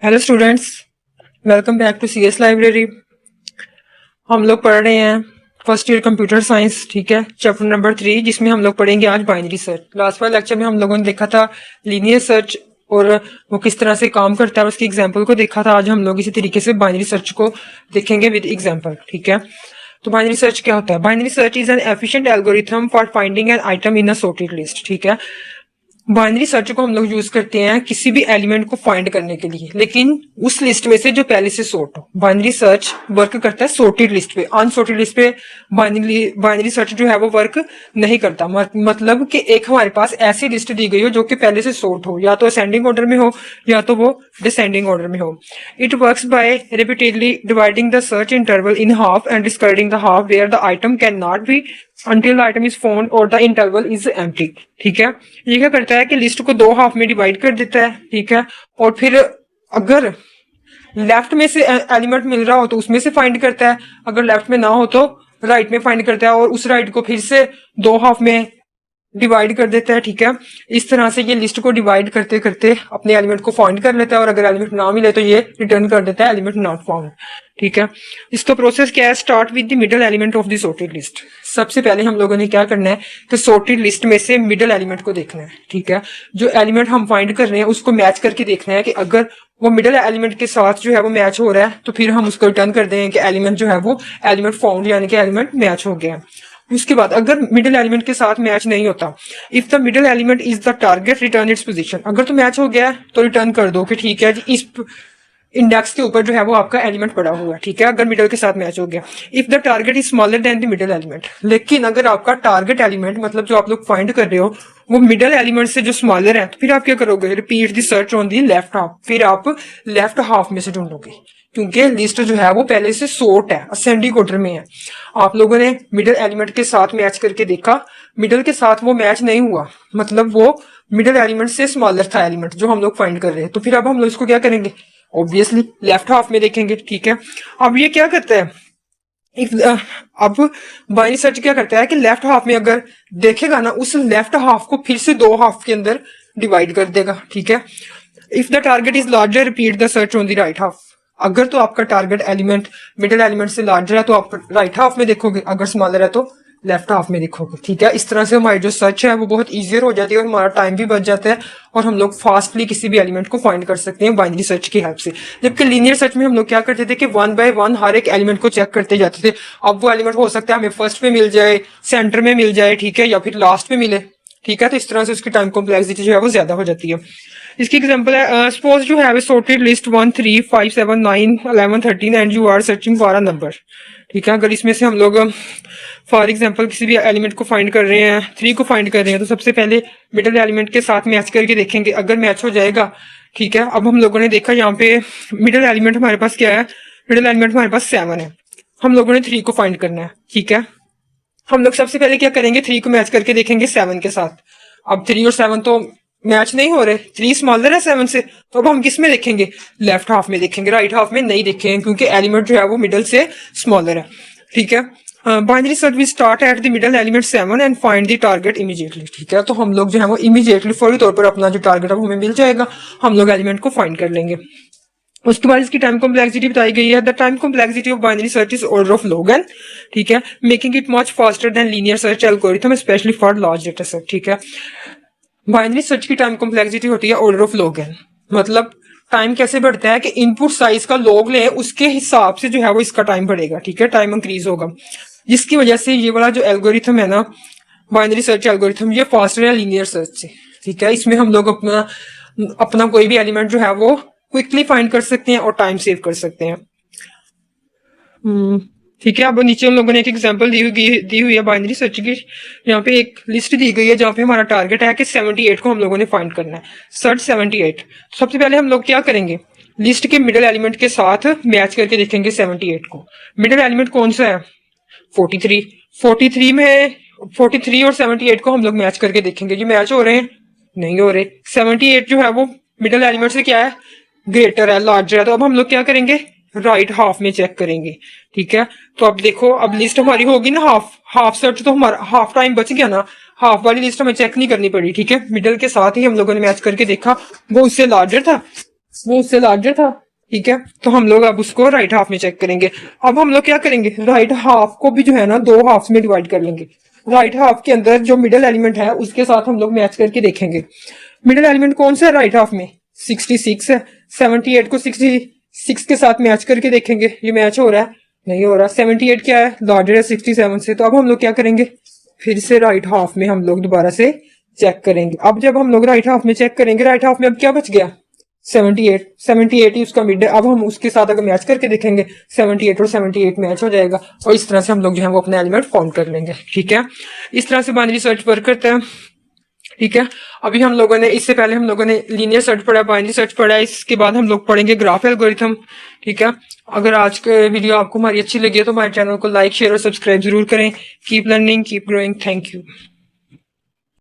Hello students, welcome back to CS library. हम लोग पढ़ रहे हैं फर्स्ट ईयर कंप्यूटर साइंस, ठीक है, चैप्टर नंबर 3, जिसमें हम लोग पढ़ेंगे आज बाइनरी सर्च। लास्ट वाले लेक्चर में हम लोगों ने देखा था लीनियर सर्च और वो किस तरह से काम करता है, उसकी एग्जांपल को देखा था। आज हम लोग इसी तरीके से बाइनरी सर्च को देखेंगे विद एग्जांपल, ठीक है। तो बाइनरी सर्च क्या होता है? Binary search is an efficient algorithm for finding an item in a sorted list, ठीक है। बाइनरी सर्च को हम लोग यूज करते हैं किसी भी एलिमेंट को फाइंड करने के लिए, लेकिन उस लिस्ट में से जो पहले से सॉर्ट हो। बाइनरी सर्च वर्क करता है सॉर्टेड लिस्ट पे, अनसॉर्टेड लिस्ट पे बाइनरी सर्च जो है वो वर्क नहीं करता। मतलब कि एक हमारे पास ऐसी लिस्ट दी गई हो जो कि पहले से सॉर्ट हो, या तो असेंडिंग ऑर्डर में हो या तो वो डिसेंडिंग ऑर्डर में हो। It works by repeatedly dividing the search interval in half and discarding the half where the item can not be until the item is found or the interval is empty, ठीक है। ये क्या करता है कि list को दो half में डिवाइड कर देता है, ठीक है। और फिर अगर लेफ्ट में से एलिमेंट मिल रहा हो तो उसमें से फाइंड करता है, अगर लेफ्ट में ना हो तो राइट में फाइंड करता है, और उस राइट को फिर से दो हाफ में डिवाइड कर देता है, ठीक है। इस तरह से ये लिस्ट को डिवाइड करते करते अपने एलिमेंट को फाइंड कर लेता है, और अगर एलिमेंट ना मिले तो ये रिटर्न कर देता है एलिमेंट नॉट फाउंड, ठीक है। इसका प्रोसेस क्या है? Start with the middle element of the sorted list. सबसे पहले हम लोगों ने क्या करना है कि सॉर्टेड लिस्ट में से मिडल एलिमेंट को देखना है, ठीक है। जो एलिमेंट हम फाइंड कर रहे हैं उसको मैच करके देखना है कि अगर वो मिडल एलिमेंट के साथ जो है वो मैच हो रहा है तो फिर हम उसको रिटर्न कर देंगे कि एलिमेंट जो है वो एलिमेंट फाउंड, यानी कि एलिमेंट मैच हो गया। उसके बाद अगर मिडिल एलिमेंट के साथ मैच नहीं होता, if the middle element is the target return its position. अगर तो मैच हो गया है तो रिटर्न कर दो कि ठीक है जी, इस इंडेक्स के ऊपर जो है वो आपका एलिमेंट पड़ा हुआ है, ठीक है, अगर मिडिल के साथ मैच हो गया। If the target is smaller than the middle element, लेकिन अगर आपका टारगेट एलिमेंट मतलब जो आप लोग फाइंड कर रहे हो वो मिडिल एलिमेंट से जो स्मॉलर है, तो फिर आप क्या करोगे? Repeat the search on the left half. फिर आप लेफ्ट हाफ में से ढूंढोगे, क्योंकि लिस्ट जो है वो पहले से सॉर्ट है, असेंडिंग ऑर्डर में है। आप लोगों ने मिडिल एलिमेंट के साथ मैच करके देखा, मिडिल के साथ वो मैच नहीं हुआ, मतलब वो मिडिल एलिमेंट से स्मॉलर था एलिमेंट जो हम लोग फाइंड कर रहे हैं। तो फिर अब हम लोग इसको क्या करेंगे? ऑब्वियसली लेफ्ट हाफ में देखेंगे, ठीक है। अब ये क्या करता है? अब बाइनरी सर्च क्या करता है कि लेफ्ट हाफ में अगर देखेगा ना, उस लेफ्ट हाफ को फिर से दो हाफ के अंदर डिवाइड कर देगा, ठीक है। If the target is larger repeat the search on the right half. अगर तो आपका टारगेट एलिमेंट मिडिल एलिमेंट से लार्जर है तो आप राइट हाफ में देखोगे, अगर स्मॉलर है तो लेफ्ट हाफ में देखोगे, ठीक है। इस तरह से हमारी जो सर्च है वो बहुत ईजियर हो जाती है और हमारा टाइम भी बच जाता है, और हम लोग फास्टली किसी भी एलिमेंट को फाइंड कर सकते हैं बाइनरी सर्च की हेल्प से। जबकि लीनियर सर्च में हम लोग क्या करते थे कि वन बाय वन हर एक एलिमेंट को चेक करते जाते थे। अब वो एलिमेंट हो सकता है हमें फर्स्ट में मिल जाए, सेंटर में मिल जाए, ठीक है, या फिर लास्ट में मिले, ठीक है। तो इस तरह से उसकी टाइम कॉम्प्लेक्सिटी जो है वो ज्यादा हो जाती है। इसकी एग्जांपल है, suppose you have a sorted list 1 3 5 7 9 11 13 and you are searching for a number, ठीक है। अगर इसमें से हम लोग फॉर एग्जांपल किसी भी एलिमेंट को फाइंड कर रहे हैं, 3 को फाइंड कर रहे हैं, तो सबसे पहले मिडिल एलिमेंट के साथ मैच करके देखेंगे, अगर मैच हो जाएगा, ठीक है। अब हम लोगों ने देखा यहाँ पे मिडिल एलिमेंट हमारे पास क्या है? मिडिल एलिमेंट हमारे पास 7 है। हम लोगों ने 3 को फाइंड करना है, ठीक है। हम लोग सबसे पहले क्या करेंगे? 3 को मैच करके देखेंगे 7 के साथ। अब 3 और 7 तो मैच नहीं हो रहे, 3 स्मॉलर है 7 से, तो अब हम किस में देखेंगे? लेफ्ट हाफ में देखेंगे, राइट हाफ में नहीं देखेंगे, क्योंकि एलिमेंट जो है वो मिडल से स्मॉलर है, ठीक है। Binary search we start at the middle element 7 and find the target immediately, ठीक है। तो हम लोग जो है वो इमीडिएटली फौरी तौर पर अपना जो टारगेट है वो हमें मिल जाएगा, हम लोग एलिमेंट को फाइंड कर लेंगे। उसके बाद इसकी टाइम कॉम्प्लेक्सिटी बताई गई है। The time complexity of binary search is order of log, ठीक है, making it much faster than linear search algorithm specially for large data set, ठीक है। बाइनरी सर्च की टाइम कॉम्प्लेक्सिटी होती है ऑर्डर ऑफ लॉग, मतलब टाइम कैसे बढ़ता है कि इनपुट साइज का लॉग ले, उसके हिसाब से जो है वो इसका टाइम बढ़ेगा, ठीक है, टाइम इंक्रीज होगा, जिसकी वजह से ये वाला जो एल्गोरिथम है ना, बाइनरी सर्च एल्गोरिथम, ये फास्टर है लीनियर सर्च से, ठीक है। इसमें हम लोग अपना कोई भी एलिमेंट जो है वो क्विकली फाइंड कर सकते हैं और टाइम सेव कर सकते हैं, ठीक है। अब नीचे उन लोगों ने एक एग्जांपल दी हुई है बाइनरी सर्च की। यहाँ पे एक लिस्ट दी गई है जहाँ पे हमारा टारगेट है कि 78 को हम लोगों ने फाइंड करना है, सर्च 78। सबसे पहले हम लोग क्या करेंगे? लिस्ट के मिडिल एलिमेंट के साथ मैच करके देखेंगे 78 को। मिडिल एलिमेंट कौन सा है? 43। 43 और 78 को हम लोग मैच करके देखेंगे, ये मैच हो रहे हैं? नहीं हो रहे। 78 जो है वो मिडिल एलिमेंट से क्या है? ग्रेटर है, लार्जर है। तो अब हम लोग क्या करेंगे? राइट हाफ में चेक करेंगे, ठीक है। तो अब देखो, अब लिस्ट हमारी होगी ना हाफ सर्च, तो हमारा हाफ टाइम बच गया ना, हाफ वाली लिस्ट हमें चेक नहीं करनी पड़ी, ठीक है। मिडिल के साथ ही हम लोगों ने मैच करके देखा, वो उससे लार्जर था, वो उससे लार्जर था, ठीक है। तो हम लोग अब उसको राइट हाफ में चेक करेंगे। अब हम लोग क्या करेंगे, राइट हाफ को भी जो है ना दो हाफ में डिवाइड कर लेंगे। राइट हाफ के अंदर जो मिडिल एलिमेंट है उसके साथ हम लोग मैच करके देखेंगे। मिडिल एलिमेंट कौन सा है राइट हाफ में, 66 है। 78 को 66 के साथ मैच करके देखेंगे, ये मैच हो रहा है, नहीं हो रहा। 78 क्या है, लार्जर है 67 से। तो अब हम लोग क्या करेंगे, फिर से राइट हाफ में हम लोग दोबारा से चेक करेंगे। अब जब हम लोग राइट हाफ में चेक करेंगे, राइट हाफ में अब क्या बच गया, 78 ही उसका मिड है। अब हम उसके साथ अगर मैच करके देखेंगे 78 और 78 मैच हो जाएगा, और इस तरह से हम लोग जो है वो अपना एलिमेंट फाउंड कर लेंगे, ठीक है। इस तरह से बाइनरी सर्च वर्क करते हैं, ठीक है। अभी हम लोगों ने, इससे पहले हम लोगों ने लीनियर सर्च पढ़ा, बाइनरी सर्च पढ़ा, इसके बाद हम लोग पढ़ेंगे ग्राफ एल्गोरिथम, ठीक है। अगर आज के वीडियो आपको हमारी अच्छी लगी है तो हमारे चैनल को लाइक शेयर और सब्सक्राइब जरूर करें। Keep learning, keep growing, thank you.